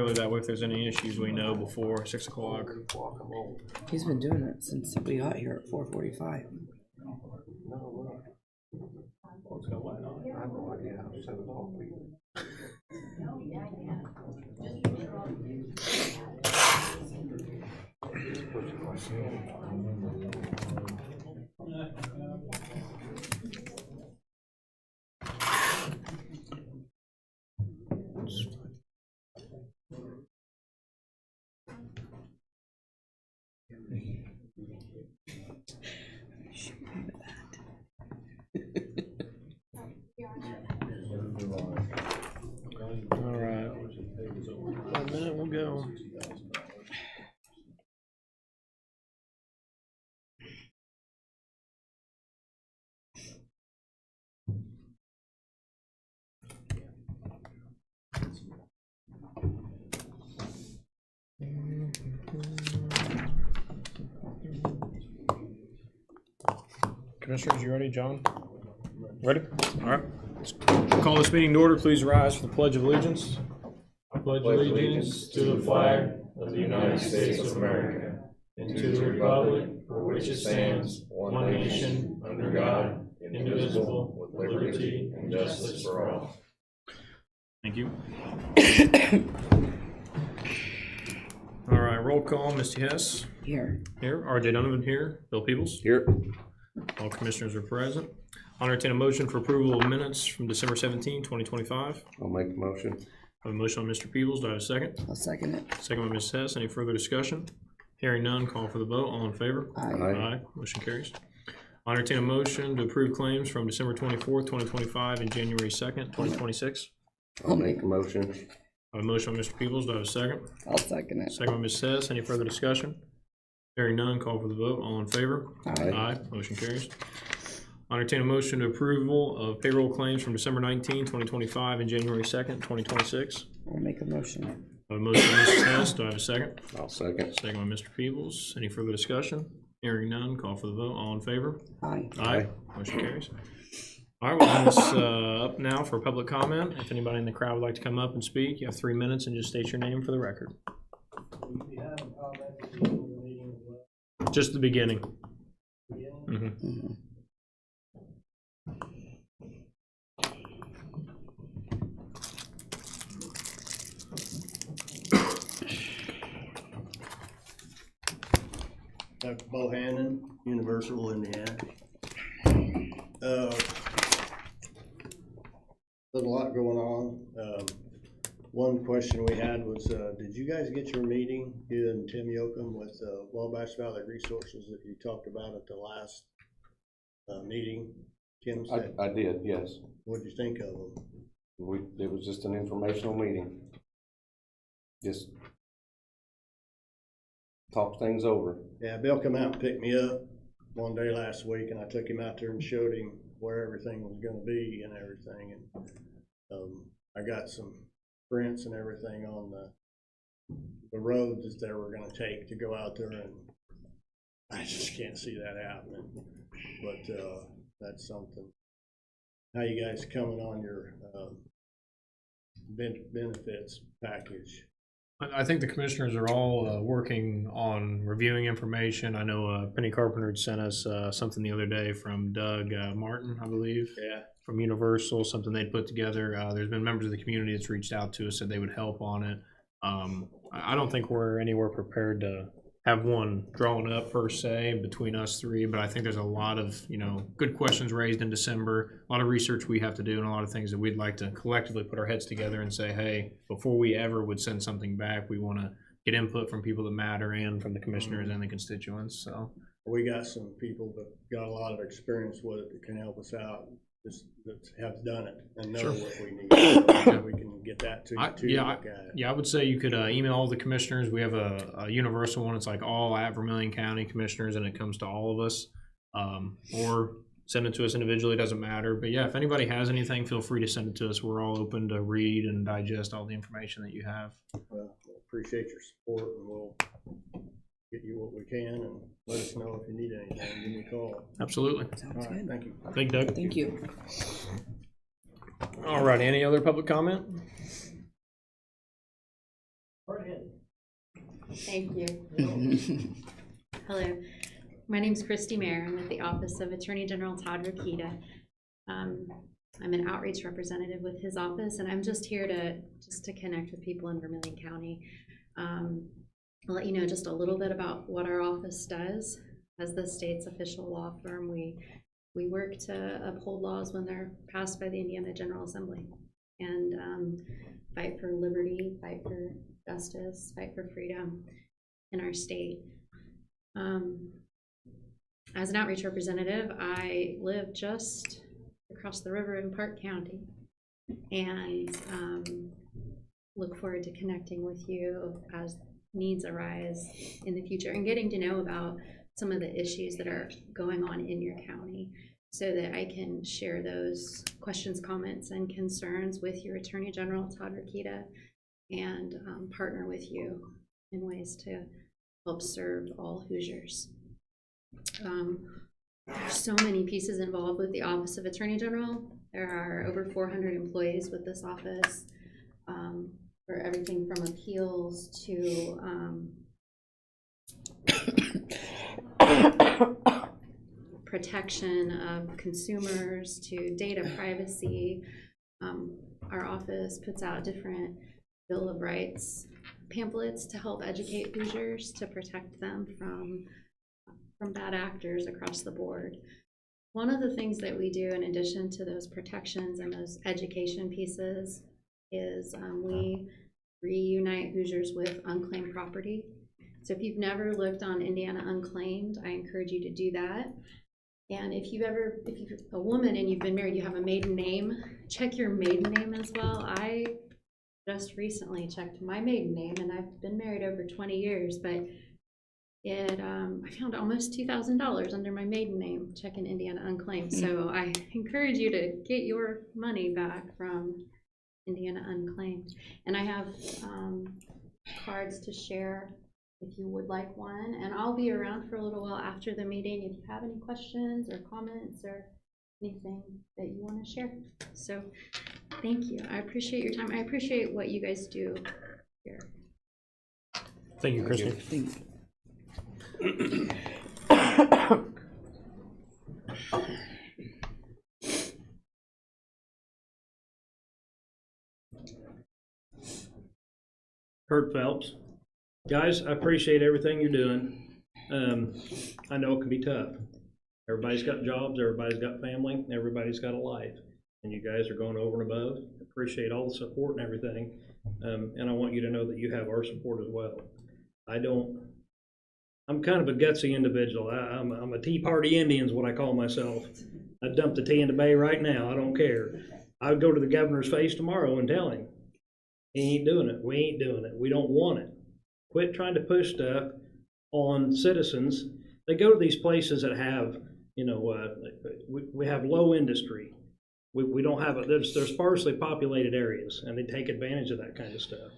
early, that way if there's any issues, we know before 6 o'clock. He's been doing it since we got here at 4:45. All right. 1 minute, we'll go. Commissioners, you ready, John? Ready? All right. Let's call this meeting to order. Please rise for the Pledge of Allegiance. I pledge allegiance to the flag of the United States of America and to the republic for which it stands, one nation, under God, indivisible, with liberty and justice for all. Thank you. All right, roll call. Misty Hess. Here. Here. R.J. Donovan here. Bill Peebles. Here. All commissioners are present. I'll entertain a motion for approval of minutes from December 17, 2025. I'll make the motion. I have a motion on Mr. Peebles. Do I have a second? I'll second it. Second by Ms. Hess. Any further discussion? Hearing none, call for the vote. All in favor? Aye. Aye. Motion carries. I'll entertain a motion to approve claims from December 24th, 2025 and January 2nd, 2026. I'll make the motion. I have a motion on Mr. Peebles. Do I have a second? I'll second it. Second by Ms. Hess. Any further discussion? Hearing none, call for the vote. All in favor? Aye. Motion carries. I'll entertain a motion to approval of payroll claims from December 19, 2025 and January 2nd, 2026. I'll make a motion. I have a motion by Mrs. Hess. Do I have a second? I'll second. Second by Mr. Peebles. Any further discussion? Hearing none, call for the vote. All in favor? Aye. Aye. Motion carries. All right, we'll have this up now for public comment. If anybody in the crowd would like to come up and speak, you have 3 minutes and just state your name for the record. Just the beginning. Mhm. Mhm. Dr. Bohannon, Universal, Indiana. There's a lot going on. One question we had was, did you guys get your meeting, you and Tim Yoakum, with Wabash Valley Resources that you talked about at the last meeting? Kim said, I did, yes. what'd you think of them? It was just an informational meeting. Just talk things over. Yeah, Bill come out and picked me up one day last week, and I took him out there and showed him where everything was gonna be and everything, and I got some prints and everything on the roads that they were gonna take to go out there, and I just can't see that happening, but that's something. How you guys coming on your benefits package? I think the commissioners are all working on reviewing information. I know Penny Carpenter had sent us something the other day from Doug Martin, I believe. Yeah. From Universal, something they'd put together. There's been members of the community that's reached out to us, said they would help on it. I don't think we're anywhere prepared to have one drawn up per se between us three, but I think there's a lot of, good questions raised in December, a lot of research we have to do, and a lot of things that we'd like to collectively put our heads together and say, hey, before we ever would send something back, we want to get input from people that matter and from the commissioners and the constituents. So We got some people that got a lot of experience with it that can help us out, that have done it and know Sure. what we need. So we can get that to you to look at it. Yeah, I would say you could email all the commissioners. We have a universal one. It's like all at Vermilion County commissioners, and it comes to all of us. Or send it to us individually. It doesn't matter. But yeah, if anybody has anything, feel free to send it to us. We're all open to read and digest all the information that you have. Well, appreciate your support, and we'll get you what we can, and let us know if you need anything. Give me a call. Absolutely. Sounds All right, good. thank you. Thank you, Doug. Thank you. All right. Any other public comment? Thank you. Hello, my name's Christy Mayer. I'm with the Office of Attorney General Todd Rokita. I'm an outreach representative with his office, and I'm just here to connect with people in Vermilion County. I'll let you know just a little bit about what our office does. As the state's official law firm, we work to uphold laws when they're passed by the Indiana General Assembly, and fight for liberty, fight for justice, fight for freedom in our state. As an outreach representative, I live just across the river in Park County, and look forward to connecting with you as needs arise in the future and getting to know about some of the issues that are going on in your county so that I can share those questions, comments, and concerns with your Attorney General, Todd Rokita, and partner with you in ways to help serve all Hoosiers. There's so many pieces involved with the Office of Attorney General. There are over 400 employees with this office, for everything from appeals to protection of consumers to data privacy. Our office puts out different Bill of Rights pamphlets to help educate Hoosiers to protect them from bad actors across the board. One of the things that we do in addition to those protections and those education pieces is we reunite Hoosiers with unclaimed property. So if you've never looked on Indiana Unclaimed, I encourage you to do that. And if you're a woman and you've been married, you have a maiden name, check your maiden name as well. I just recently checked my maiden name, and I've been married over 20 years, but I found almost $2,000 under my maiden name checking Indiana Unclaimed. So I encourage you to get your money back from Indiana Unclaimed. And I have cards to share if you would like one, and I'll be around for a little while after the meeting if you have any questions or comments or anything that you want to share. So thank you. I appreciate your time. I appreciate what you guys do here. Thank you, Christy. Thank you. Kurt Phelps. Guys, I appreciate everything you're doing. I know it can be tough. Everybody's got jobs, everybody's got family, everybody's got a life. And you guys are going over and above. Appreciate all the support and everything. And I want you to know that you have our support as well. I'm kind of a gutsy individual. I'm a Tea Party Indian is what I call myself. I'd dump the tea in the bay right now. I don't care. I would go to the governor's face tomorrow and tell him, he ain't doing it. We ain't doing it. We don't want it. Quit trying to push stuff on citizens. They go to these places that have, we have low industry. We don't have they're sparsely populated areas, and they take advantage of that kind of stuff.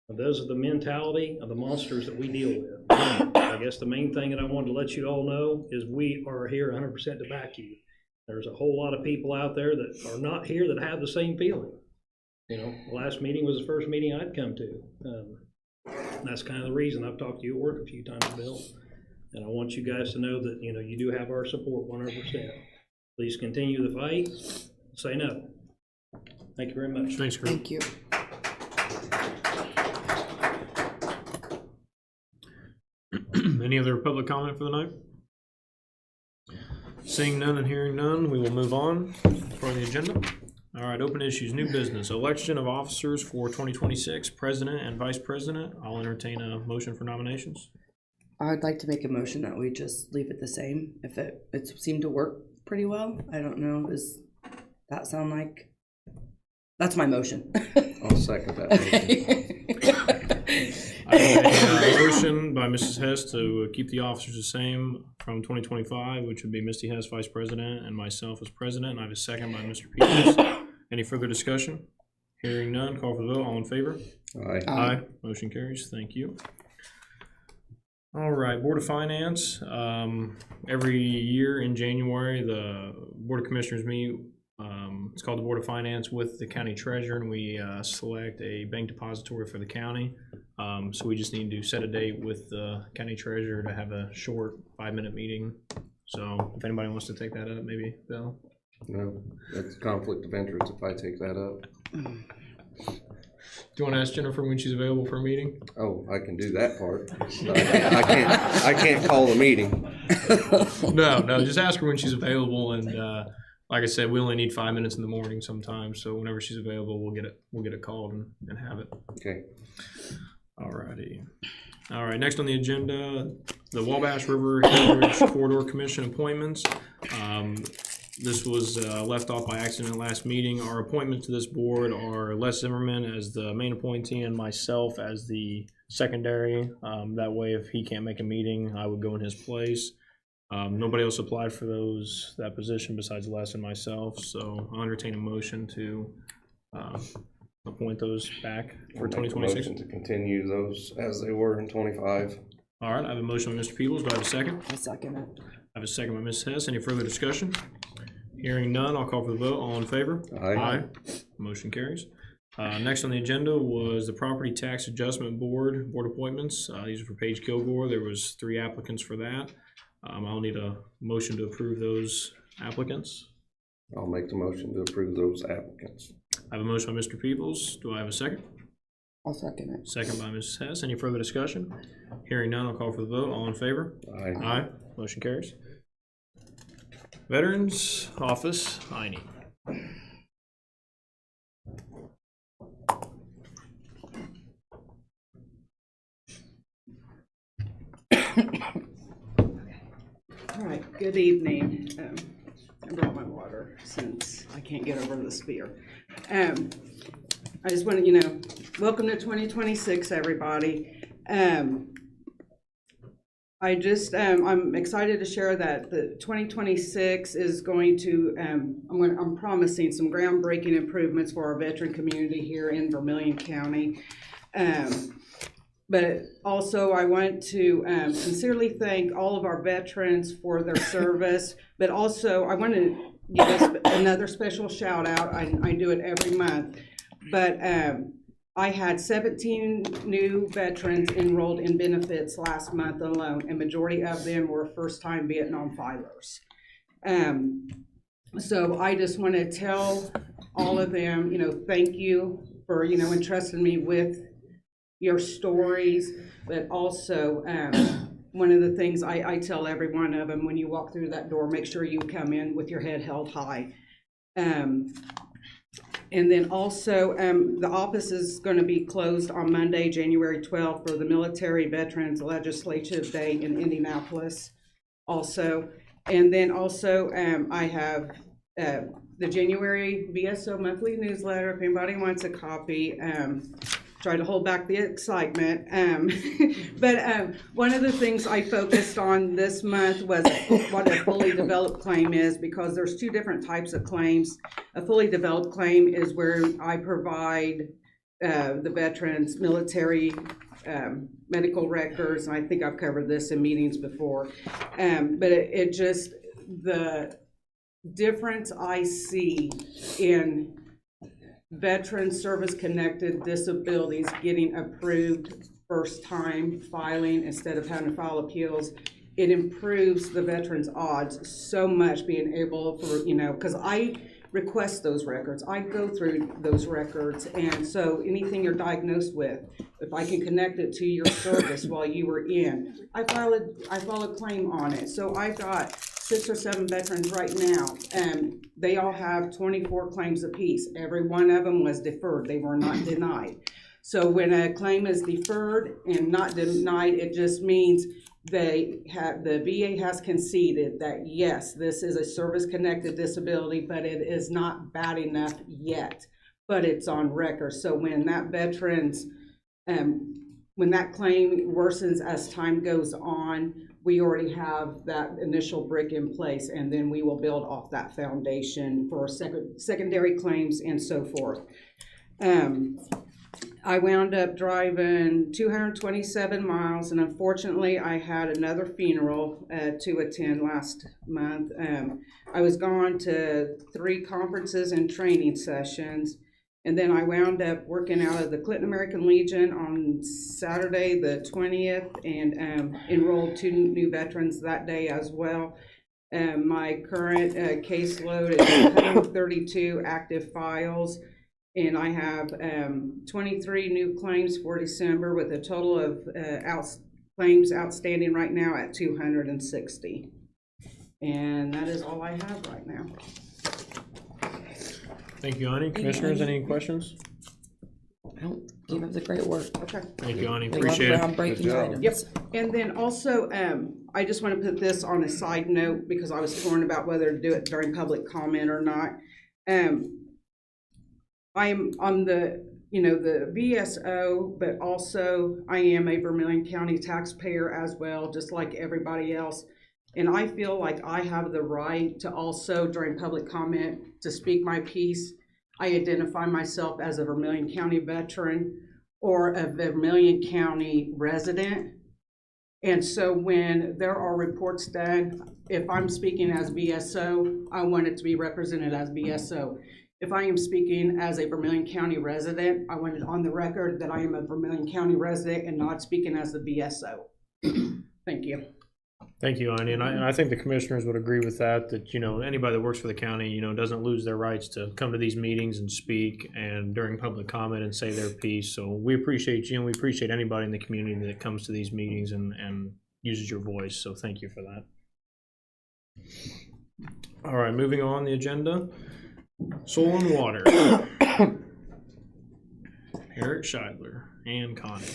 And those are the mentality of the monsters that we deal with. I guess the main thing that I wanted to let you all know is we are here 100% to back you. There's a whole lot of people out there that are not here that have the same feeling. The last meeting was the first meeting I'd come to. That's kind of the reason I've talked to you at work a few times, Bill. And I want you guys to know that, you do have our support 100%. Please continue the fight. Say no. Thank you very much. Thanks, Kurt. Thank you. Any other public comment for the night? Seeing none and hearing none, we will move on for the agenda. All right, open issues, new business, election of officers for 2026, president and vice president. I'll entertain a motion for nominations. I'd like to make a motion that we just leave it the same. If it seemed to work pretty well. I don't know. Does that sound like? That's my motion. I'll second that motion. Okay. I have a motion by Mrs. Hess to keep the officers the same from 2025, which would be Misty Hess, vice president, and myself as president. And I have a second by Mr. Peters. Any further discussion? Hearing none, call for the vote. All in favor? Aye. Aye. Motion carries. Thank you. All right, Board of Finance. Every year in January, the Board of Commissioners meet. It's called the Board of Finance with the county treasurer, and we select a bank depository for the county. So we just need to set a date with the county treasurer to have a short 5-minute meeting. So if anybody wants to take that up, maybe Bill? No, that's conflict of interest if I take that up. Do you want to ask Jennifer when she's available for a meeting? Oh, I can do that part. I can't call the meeting. No, just ask her when she's available, and like I said, we only need 5 minutes in the morning sometimes, so whenever she's available, we'll get it called and have it. Okay. Alrighty. All right, next on the agenda, the Wabash River Heritage Corridor Commission appointments. This was left off by accident last meeting. Our appointments to this board are Les Zimmerman as the main appointee and myself as the secondary. That way, if he can't make a meeting, I would go in his place. Nobody else applied for that position besides Les and myself, so I'll entertain a motion to appoint those back for I'll make a 2026. motion to continue those as they were in 25. All right, I have a motion by Mr. Peebles. Do I have a second? I second it. I have a second by Ms. Hess. Any further discussion? Hearing none, I'll call for the vote. All in favor? Aye. Motion carries. Next on the agenda was the Property Tax Adjustment Board appointments. These are for Paige Kilgore. There was 3 applicants for that. I'll need a motion to approve those applicants. I'll make the motion to approve those applicants. I have a motion by Mr. Peebles. Do I have a second? I'll second it. Second by Mrs. Hess. Any further discussion? Hearing none, I'll call for the vote. All in favor? Aye. Aye. Motion carries. Veterans Office, Heine. All right, good evening. I brought my water since I can't get over this fear. I just want to, welcome to 2026, everybody. I'm excited to share that the 2026 is going to, I'm promising some groundbreaking improvements for our veteran community here in Vermilion County. But also I want to sincerely thank all of our veterans for their service, but also I want to give another special shout out. I do it every month, but I had 17 new veterans enrolled in benefits last month alone, and majority of them were first-time Vietnam filers. So I just want to tell all of them, thank you for, entrusting me with your stories, but also one of the things I tell every one of them, when you walk through that door, make sure you come in with your head held high. And then also, the office is going to be closed on Monday, January 12th for the Military Veterans Legislative Day in Indianapolis also. And then also, I have the January VSO monthly newsletter, if anybody wants a copy. Try to hold back the excitement. But one of the things I focused on this month was what a fully developed claim is, because there's 2 different types of claims. A fully developed claim is where I provide the veterans military medical records, and I think I've covered this in meetings before. But it just, the difference I see in veteran service-connected disabilities getting approved first time filing instead of having to file appeals, it improves the veteran's odds so much, being able for, because I request those records, I go through those records, and so anything you're diagnosed with, if I can connect it to your service while you were in, I file a claim on it. So I've got 6 or 7 veterans right now, and they all have 24 claims apiece. Every one of them was deferred. They were not denied. So when a claim is deferred and not denied, it just means the VA has conceded that, yes, this is a service-connected disability, but it is not bad enough yet, but it's on record. So when that veteran's, when that claim worsens as time goes on, we already have that initial brick in place, and then we will build off that foundation for secondary claims and so forth. I wound up driving 227 miles, and unfortunately I had another funeral to attend last month. I was gone to 3 conferences and training sessions, And then I wound up working out of the Clinton American Legion on Saturday, the 20th, and enrolled 2 new veterans that day as well. My current caseload is 132 active files, and I have 23 new claims for December, with a total of claims outstanding right now at 260. And that is all I have right now. Thank you, Ani. Commissioners, any questions? I don't keep up the great work. Okay. Thank you, Ani. They love Appreciate it. groundbreaking Good job. items. Yep. And then also, I just want to put this on a side note, because I was torn about whether to do it during public comment or not. I'm on the VSO, but also I am a Vermilion County taxpayer as well, just like everybody else. And I feel like I have the right to also, during public comment, to speak my piece. I identify myself as a Vermilion County veteran or a Vermilion County resident. And so when there are reports done, if I'm speaking as VSO, I want it to be represented as VSO. If I am speaking as a Vermilion County resident, I want it on the record that I am a Vermilion County resident and not speaking as the VSO. Thank you. Thank you, Ani, and I think the commissioners would agree with that, anybody that works for the county, doesn't lose their rights to come to these meetings and speak and during public comment and say their piece. So we appreciate you, and we appreciate anybody in the community that comes to these meetings and uses your voice, so thank you for that. All right, moving on the agenda, soil and water. Eric Scheidler and Connie.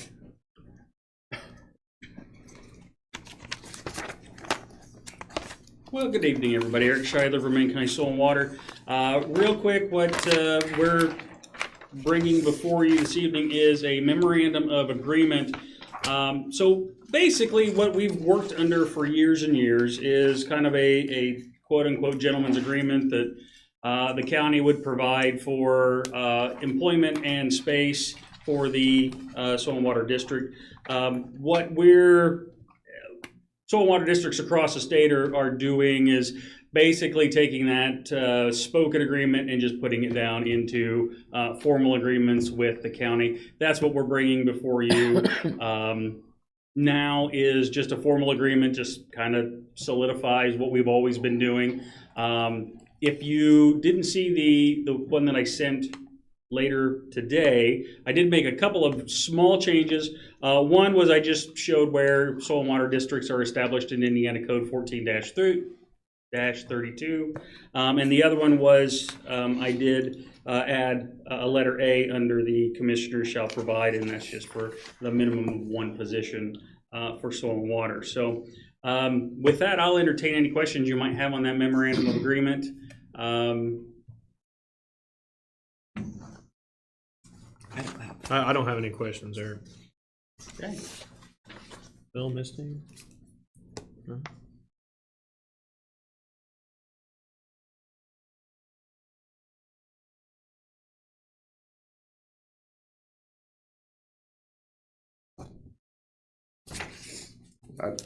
Well, good evening, everybody. Eric Scheidler, Vermilion County Soil and Water. Real quick, what we're bringing before you this evening is a memorandum of agreement. So basically, what we've worked under for years and years is kind of a quote-unquote gentleman's agreement that the county would provide for employment and space for the Soil and Water District. Soil and water districts across the state are doing is basically taking that spoken agreement and just putting it down into formal agreements with the county. That's what we're bringing before you now is just a formal agreement, just kind of solidifies what we've always been doing. If you didn't see the one that I sent later today, I did make a couple of small changes. One was I just showed where soil and water districts are established in Indiana Code 14-32. And the other one was I did add a letter A under the commissioners shall provide, and that's just for the minimum of 1 position for soil and water. So with that, I'll entertain any questions you might have on that memorandum of agreement. I don't have any questions, Eric. Okay. Bill, Misty? No?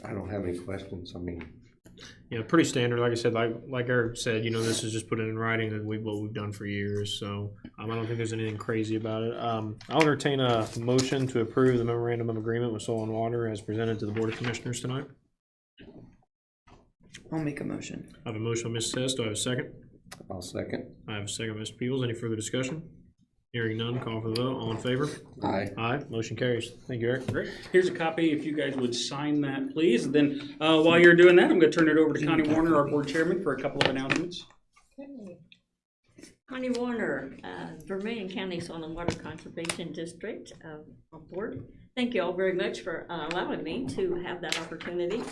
I don't have any questions. I mean, Yeah, pretty standard. Like I said, like Eric said, this is just put in writing that what we've done for years. So I don't think there's anything crazy about it. I'll entertain a motion to approve the memorandum of agreement with Soil and Water as presented to the Board of Commissioners tonight. I'll make a motion. I have a motion by Ms. Tess. Do I have a second? I'll second. I have a second by Mr. Peebles. Any further discussion? Hearing none, call for the vote. All in favor? Aye. Aye. Motion carries. Thank you, Eric. Great. Here's a copy, if you guys would sign that, please. And then while you're doing that, I'm going to turn it over to Connie Warner, our board chairman, for a couple of announcements. Okay. Connie Warner, Vermilion County Soil and Water Conservation District board. Thank you all very much for allowing me to have that opportunity.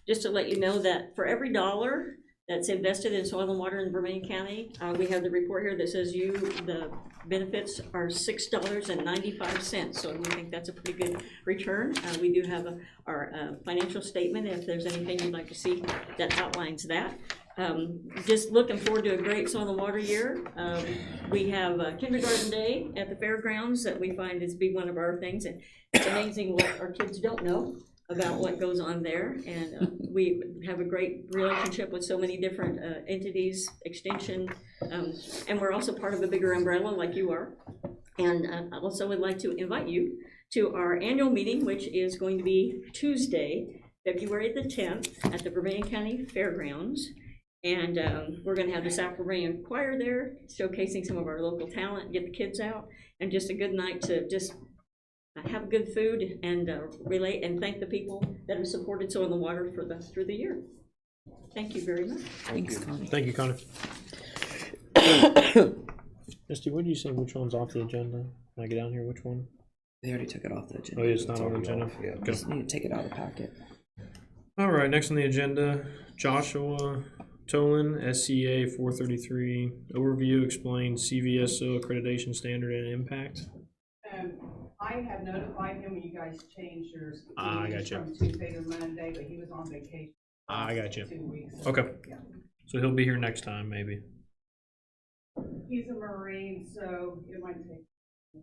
Just to let you know that for every $1 that's invested in soil and water in Vermilion County, we have the report here that says the benefits are $6.95. So we think that's a pretty good return. We do have our financial statement if there's anything you'd like to see that outlines that. Just looking forward to a great soil and water year. We have kindergarten day at the fairgrounds that we find is be one of our things, and it's amazing what our kids don't know about what goes on there. And we have a great relationship with so many different entities, Extension, and we're also part of a bigger umbrella like you are. And I also would like to invite you to our annual meeting, which is going to be Tuesday, February the 10th at the Vermillion County Fairgrounds. And we're going to have the South Vermillion Choir there, showcasing some of our local talent, get the kids out, and just a good night to just have good food and relate and thank the people that have supported Soil in the Water through the year. Thank you very much. Thanks, Connie. Thank you, Connor. Misty, what did you say, which one's off the agenda? Can I get down here, which one? They already took it off the agenda. Oh, it's not on the agenda? Yeah. Okay. Just need to take it out of the packet. All right, next on the agenda, Joshua Tolan, SCA 433, overview, explain CVSO accreditation standard and impact. I have notified him when you guys changed yours. I got you. From Tuesday to Monday, but he was on vacation. I got you. 2 weeks. Okay. Yeah. So he'll be here next time, maybe. He's a Marine, so it might take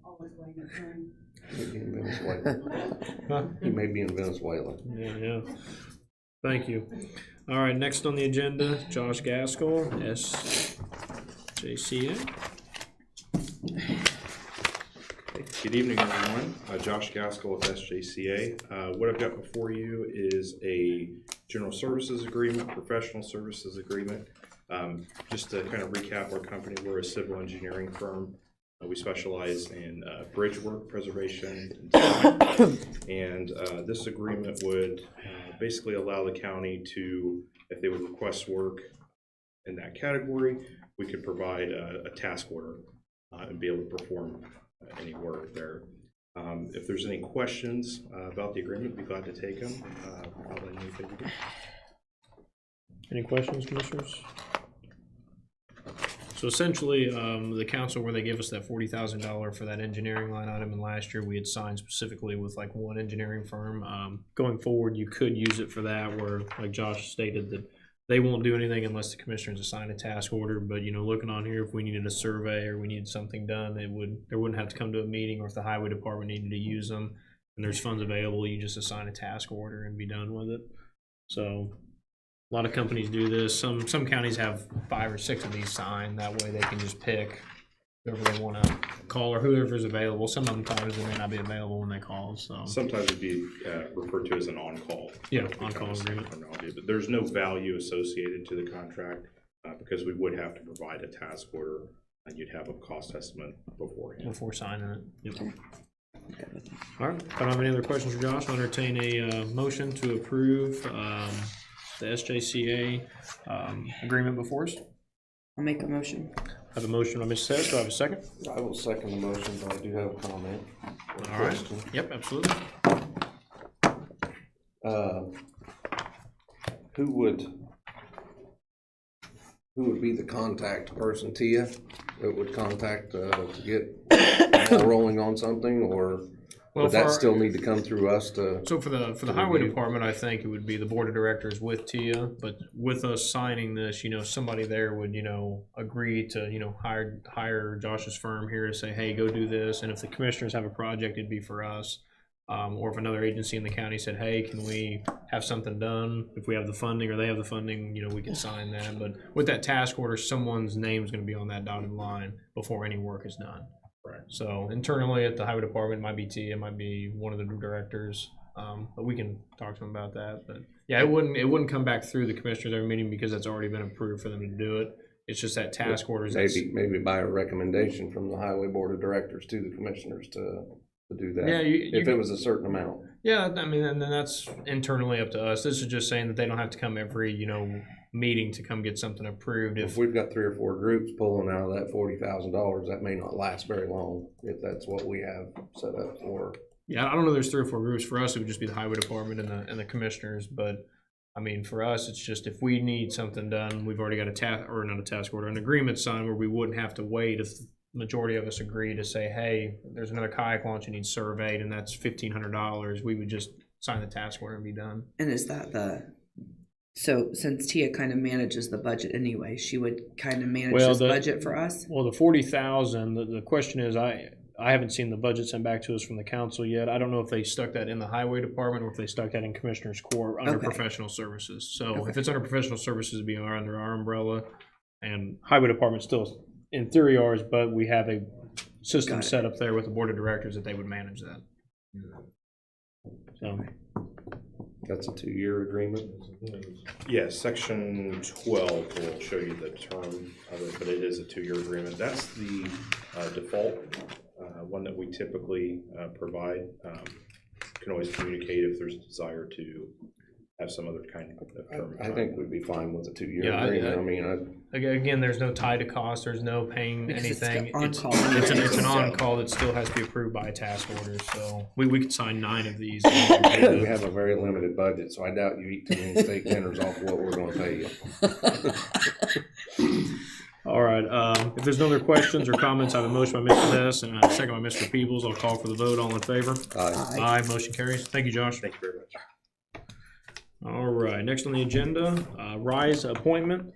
almost waiting a turn. He may be in Venezuela. Huh? He may be in Venezuela. Yeah. Thank you. All right, next on the agenda, Josh Gaskell, SJCA. Good evening, everyone. Josh Gaskell with SJCA. What I've got before you is a general services agreement, professional services agreement. Just to kind of recap our company, we're a civil engineering firm. We specialize in bridge work, preservation, and design. And this agreement would basically allow the county to, if they would request work in that category, we could provide a task order and be able to perform any work there. If there's any questions about the agreement, I'd be glad to take them. Any questions, commissioners? So essentially, the council, where they give us that $40,000 for that engineering line item, and last year we had signed specifically with like one engineering firm. Going forward, you could use it for that, where like Josh stated that they won't do anything unless the commissioners assign a task order. But you know, looking on here, if we needed a survey or we needed something done, there wouldn't have to come to a meeting, or if the highway department needed to use them and there's funds available, you just assign a task order and be done with it. So a lot of companies do this. Some counties have 5 or 6 of these signed. That way they can just pick whoever they want to call or whoever's available. Some of them times they may not be available when they call. So Sometimes it'd be referred to as an on-call. Yeah, on-call agreement. But there's no value associated to the contract because we would have to provide a task order and you'd have a cost estimate beforehand. Before signing it. Yep. All right. If I don't have any other questions for Josh, I'll entertain a motion to approve the SJCA agreement before us. I'll make a motion. I have a motion by Mr. Seth. Do I have a second? I will second the motion, but I do have a comment. All right. Yep, absolutely. Who would be the contact person, Tia, that would contact to get the ball rolling on something, or Well, would that for- still need to come through us to? So for the highway department, I think it would be the board of directors with Tia, but with us signing this, you know, somebody there would, you know, agree to, you know, hire Josh's firm here to say, hey, go do this. And if the commissioners have a project, it'd be for us. Or if another agency in the county said, hey, can we have something done? If we have the funding or they have the funding, you know, we can sign that. But with that task order, someone's name is going to be on that dotted line before any work is done. Right. So internally at the highway department, it might be Tia, it might be one of the directors, but we can talk to them about that. But yeah, it wouldn't come back through the commissioners every meeting because that's already been approved for them to do it. It's just that task orders. Maybe by a recommendation from the highway board of directors to the commissioners to do that. Yeah, if it was a certain amount. Yeah, I mean, and then that's internally up to us. This is just saying that they don't have to come every, you know, meeting to come get something approved. If we've got 3 or 4 groups pulling out of that $40,000, that may not last very long if that's what we have set up for. Yeah, I don't know. There's 3 or 4 groups. For us, it would just be the highway department and the commissioners. But I mean, for us, it's just if we need something done, we've already got an agreement signed where we wouldn't have to wait if the majority of us agree to say, hey, there's another kayak launch you need surveyed, and that's $1,500. We would just sign the task order and be done. And is that so since Tia kind of manages the budget anyway, she would kind of manage this budget for us? Well, the 40,000. The question is, I haven't seen the budget sent back to us from the council yet. I don't know if they stuck that in the highway department or if they stuck that in commissioner's court under Okay. professional services. So Okay. if it's under professional services, it'd be under our umbrella. And highway department still, in theory, ours, but we have a system Got it. set up there with the board of directors that they would manage that. So, That's a 2-year agreement. Yes, section 12 will show you the term of it, but it is a 2-year agreement. That's the default one that we typically provide. Can always communicate if there's a desire to have some other kind of term. I think we'd be fine with a 2-year Yeah, agreement. I mean, again, there's no tie to cost, there's no paying Because it's anything. on It's call. it's an So- on-call that still has to be approved by a task order, so we could sign 9 of these. we have a very limited budget, so I doubt you eat too many steak dinners off of what we're gonna pay you. All right, if there's no other questions or comments, I have a motion by Mr. Hess and a second by Mr. Peebles. I'll call for the vote. All in favor? Aye, motion carries. Thank you, Josh. Thank you very much. All right, next on the agenda, RISE appointment.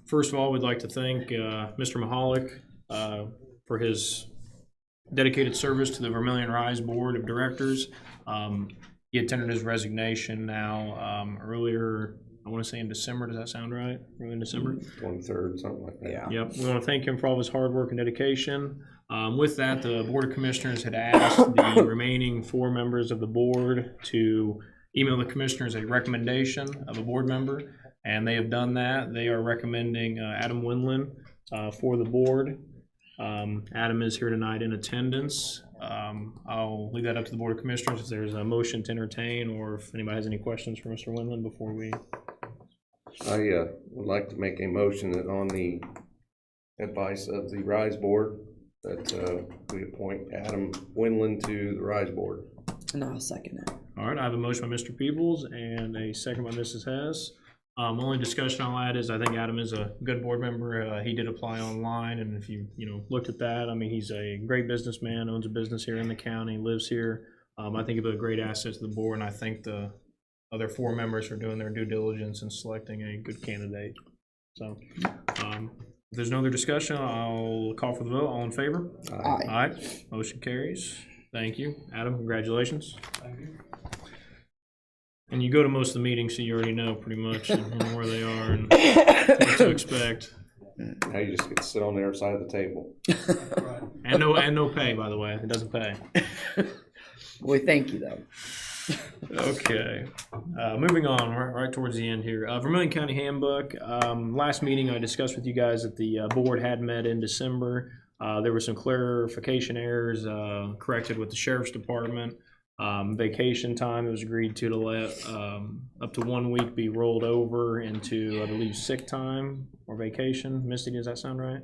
First of all, we'd like to thank Mr. Mahalik for his dedicated service to the Vermillion RISE Board of Directors. He attended his resignation now earlier, I want to say in December. Does that sound right? Early in December? 23rd, something like that. Yeah. Yep, we want to thank him for all of his hard work and dedication. With that, the Board of Commissioners had asked the remaining 4 members of the board to email the commissioners a recommendation of a board member, and they have done that. They are recommending Adam Windland for the board. Adam is here tonight in attendance. I'll leave that up to the Board of Commissioners if there's a motion to entertain or if anybody has any questions for Mr. Windland before we. I would like to make a motion that on the advice of the RISE Board, that we appoint Adam Winland to the RISE Board. And I'll second it. All right, I have a motion by Mr. Peebles and a second by Mrs. Hess. Only discussion I'll add is I think Adam is a good board member. He did apply online, and if you looked at that, I mean, he's a great businessman, owns a business here in the county, lives here. I think he'll be a great asset to the board, and I think the other 4 members are doing their due diligence in selecting a good candidate. So, if there's no other discussion, I'll call for the vote. All in favor? Aye. Aye. Motion carries. Thank you. Adam, congratulations. And you go to most of the meetings, so you already know pretty much where they are and what to expect. Now you just get to sit on the other side of the table. And no pay, by the way. It doesn't pay. Boy, thank you though. Okay. Moving on, right towards the end here. Vermillion County Handbook. Last meeting I discussed with you guys that the board had met in December. There were some clarification errors corrected with the Sheriff's Department. Vacation time, it was agreed to let up to 1 week be rolled over into, I believe, sick time or vacation. Misty, does that sound right?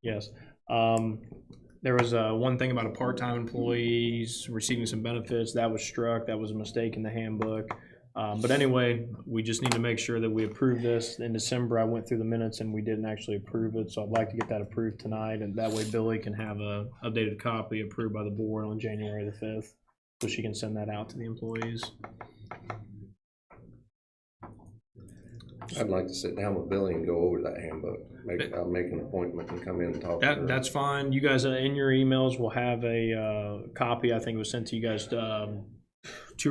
Yes. There was one thing about a part-time employees receiving some benefits. That was struck. That was a mistake in the handbook. But anyway, we just need to make sure that we approve this. In December, I went through the minutes and we didn't actually approve it. So I'd like to get that approved tonight. And that way Billy can have a updated copy approved by the board on January the 5th. So she can send that out to the employees. I'd like to sit down with Billy and go over that handbook. I'll make an appointment and come in and talk to her. That's fine. You guys, in your emails, will have a copy. I think it was sent to you guys 2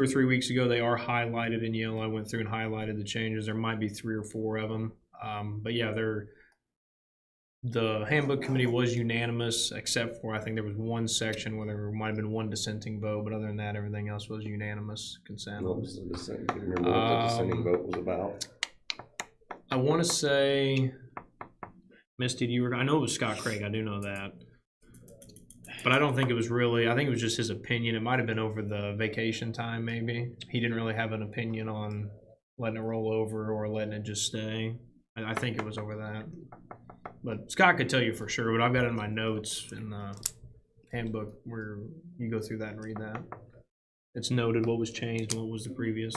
or 3 weeks ago. They are highlighted in yellow. I went through and highlighted the changes. There might be 3 or 4 of them. But yeah, the handbook committee was unanimous, except for I think there was one section where there might have been one dissenting vote. But other than that, everything else was unanimous consent. What was the dissent? Do you remember what the dissenting vote was about? I want to say, Misty, I know it was Scott Craig. I do know that. But I don't think it was really, I think it was just his opinion. It might have been over the vacation time, maybe. He didn't really have an opinion on letting it roll over or letting it just stay. I think it was over that. But Scott could tell you for sure, but I've got it in my notes in the handbook where you go through that and read that. It's noted what was changed and what was the previous.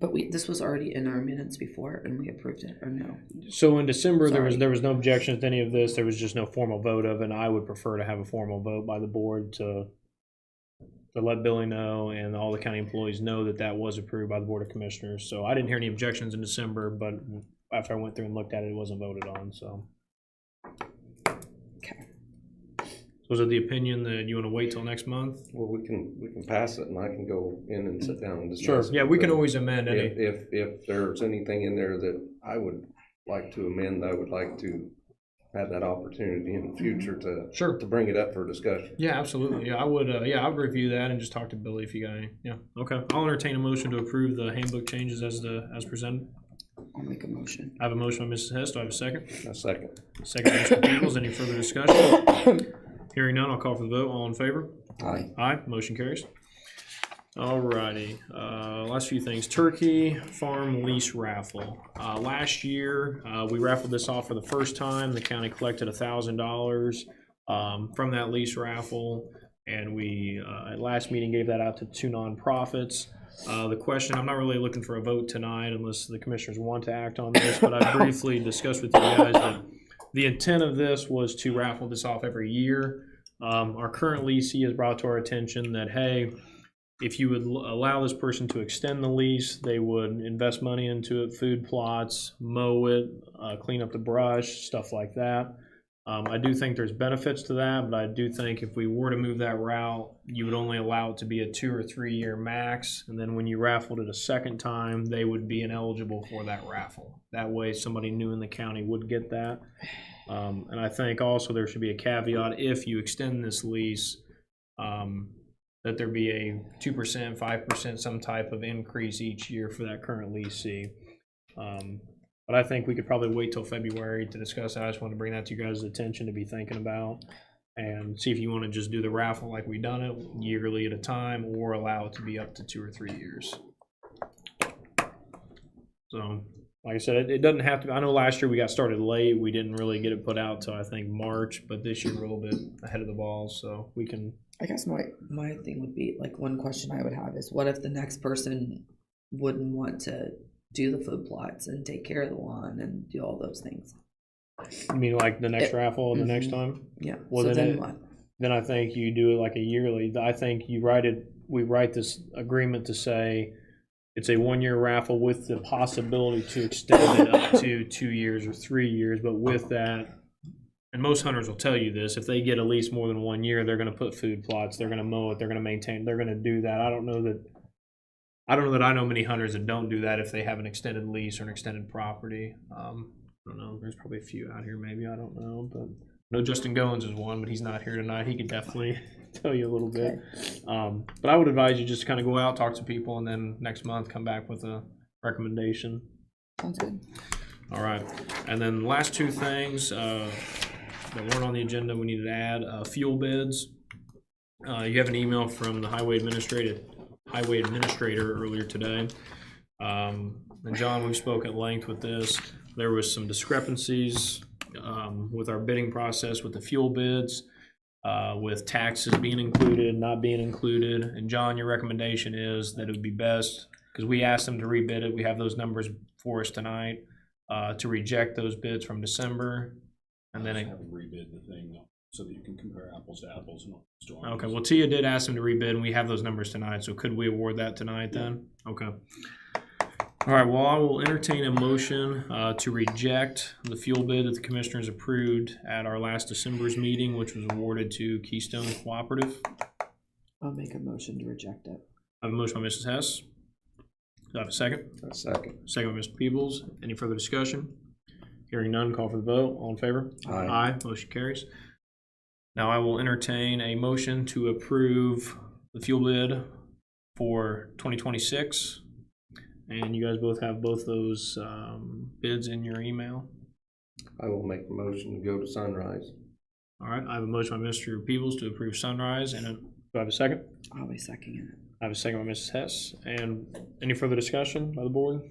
But this was already in our minutes before and we approved it, or no? So in December, Sorry. there was no objections to any of this. There was just no formal vote of it, and I would prefer to have a formal vote by the board to let Billy know and all the county employees know that that was approved by the Board of Commissioners. So I didn't hear any objections in December, but after I went through and looked at it, it wasn't voted on, so. Okay. So is it the opinion that you wanna wait till next month? Well, we can pass it and I can go in and sit down and discuss. it. Yeah, we can always amend any. If there's anything in there that I would like to amend, I would like to have that opportunity in the future to. Sure. To bring it up for discussion. Yeah, absolutely. Yeah, I would, I would review that and just talk to Billy if you got any. Yeah, okay. I'll entertain a motion to approve the handbook changes as presented. I'll make a motion. I have a motion by Mrs. Hess. Do I have a second? A second. Second by Mr. Peoples. Any further discussion? Hearing none, I'll call for the vote. All in favor? Aye. Aye, motion carries. Alrighty, last few things. Turkey Farm Lease Raffle. Last year, we raffled this off for the first time. The county collected $1,000 from that lease raffle, and we, at last meeting, gave that out to 2 nonprofits. The question, I'm not really looking for a vote tonight unless the commissioners want to act on this, but I briefly discussed with you guys that the intent of this was to raffle this off every year. Our current leasee has brought to our attention that, hey, if you would allow this person to extend the lease, they would invest money into it, food plots, mow it, clean up the brush, stuff like that. I do think there's benefits to that, but I do think if we were to move that route, you would only allow it to be a 2 or 3 year max. And then when you raffled it a second time, they would be ineligible for that raffle. That way somebody new in the county would get that. And I think also there should be a caveat if you extend this lease, that there be a 2%, 5%, some type of increase each year for that current leasee. But I think we could probably wait till February to discuss that. I just want to bring that to your guys' attention to be thinking about and see if you want to just do the raffle like we done it, yearly at a time, or allow it to be up to 2 or 3 years. So, like I said, it doesn't have to. I know last year we got started late. We didn't really get it put out till I think March, but this year we're a little bit ahead of the ball, so we can. I guess my thing would be, like, one question I would have is, what if the next person wouldn't want to do the food plots and take care of the lawn and do all those things? I mean, like the next raffle, the next time. Yeah. Well, So then what? what? Then I think you do it like a yearly. I think you write it. We write this agreement to say it's a 1 year raffle with the possibility to extend it up to 2 years or 3 years. But with that, and most hunters will tell you this, if they get at least more than 1 year, they're going to put food plots, they're going to mow it, they're going to maintain, they're going to do that. I don't know that I know many hunters that don't do that if they have an extended lease or an extended property. I don't know. There's probably a few out here, maybe. I don't know. But I know Justin Goins is one, but he's not here tonight. He could definitely tell you a little bit. But I would advise you just to kind of go out, talk to people, and then next month come back with a recommendation. Sounds good. All right. And then the last 2 things that weren't on the agenda we needed to add, fuel bids. You have an email from the highway administrator earlier today. And John, we spoke at length with this. There was some discrepancies with our bidding process with the fuel bids, with taxes being included, not being included. And John, your recommendation is that it would be best, because we asked them to rebid it, we have those numbers for us tonight, to reject those bids from December. And then have them rebid the thing so that you can compare apples to apples. And okay, well, Tia did ask them to rebid, and we have those numbers tonight, so could we award that tonight then? Okay. All right, well, I will entertain a motion to reject the fuel bid that the commissioners approved at our last December's meeting, which was awarded to Keystone Cooperative. I'll make a motion to reject it. I have a motion by Mrs. Hess. Do I have a second? A second. Second by Mr. Peebles. Any further discussion? Hearing none, call for the vote. All in favor? Aye. Aye. Motion carries. Now I will entertain a motion to approve the fuel bid for 2026. And you guys both have both those bids in your email. I will make the motion to go to Sunrise. All right, I have a motion by Mr. Peebles to approve Sunrise, and do I have a second? I'll be seconding it. I have a second by Mrs. Hess. And any further discussion by the board?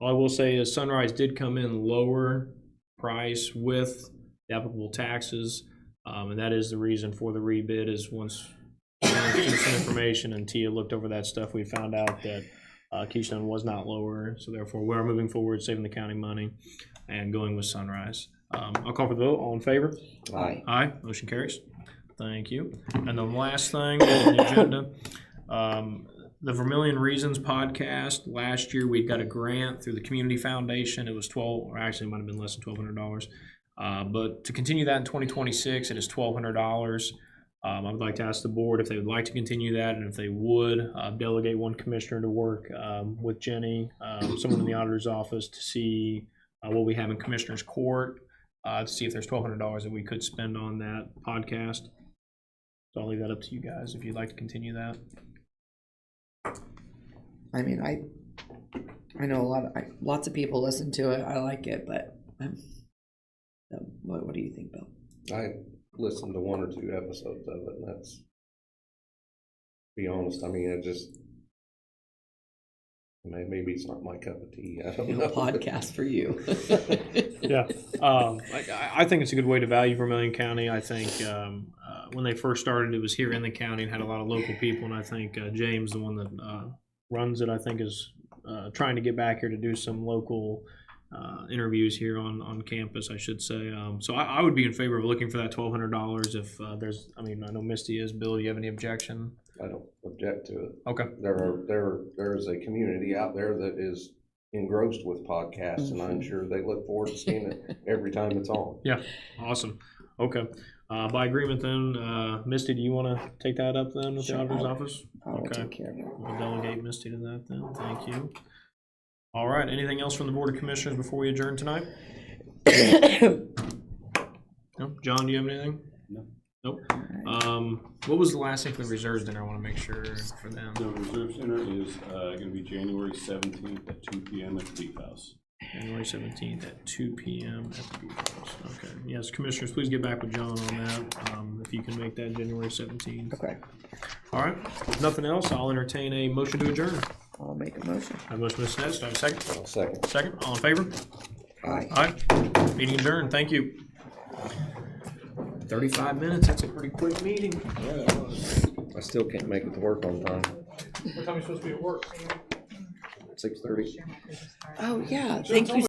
All I will say is Sunrise did come in lower price with the applicable taxes, and that is the reason for the rebid. Is once we received some information and Tia looked over that stuff, we found out that Keystone was not lower, so therefore we are moving forward, saving the county money, and going with Sunrise. I'll call for the vote. All in favor? Aye. Aye. Motion carries. Thank you. And the last thing on the agenda, the Vermillion Reasons podcast, last year we got a grant through the Community Foundation. It was or actually it might have been less than $1,200. But to continue that in 2026, it is $1,200. I would like to ask the board if they would like to continue that, and if they would, delegate one commissioner to work with Jenny, someone in the auditor's office, to see what we have in Commissioner's Court, to see if there's $1,200 that we could spend on that podcast. So I'll leave that up to you guys if you'd like to continue that. I mean, I know lots of people listen to it. I like it, but what do you think, Bill? I listened to 1 or 2 episodes of it, and that's, to be honest, I mean, it just, maybe it's not my cup of tea. I don't know. Podcast for you. Yeah, I think it's a good way to value Vermillion County. I think when they first started, it was here in the county and had a lot of local people, and I think James, the one that runs it, I think is trying to get back here to do some local interviews here on campus, I should say. So I would be in favor of looking for that $1,200 if there's, I mean, I know Misty is. Bill, do you have any objection? I don't object to it. Okay. There's a community out there that is engrossed with podcasts, and I'm sure they look forward to seeing it every time it's on. Yeah, awesome. Okay. By agreement then, Misty, do you want to take that up then with the auditor's office? I'll take care of it. We'll delegate Misty to that then. Thank you. All right, anything else from the Board of Commissioners before we adjourn tonight? No? John, do you have anything? No. Nope. What was the last thing for the reserves dinner? I want to make sure for them. The reserve center is gonna be January 17th at 2 p.m. at the Beef House. January 17th at 2 p.m. at the Beef House. Okay. Yes, Commissioners, please get back with John on that, if you can make that January 17th. Okay, All right. If nothing else, I'll entertain a motion to adjourn. I'll make a motion. I have a motion, Ms. Ness. Do I have a second? I'll second. Second. All in favor? Aye. Aye. Meeting adjourned. Thank you. 35 minutes. That's a pretty quick meeting. I still can't make it to work on time. What time are you supposed to be at work? 6:30. Oh, yeah, thank you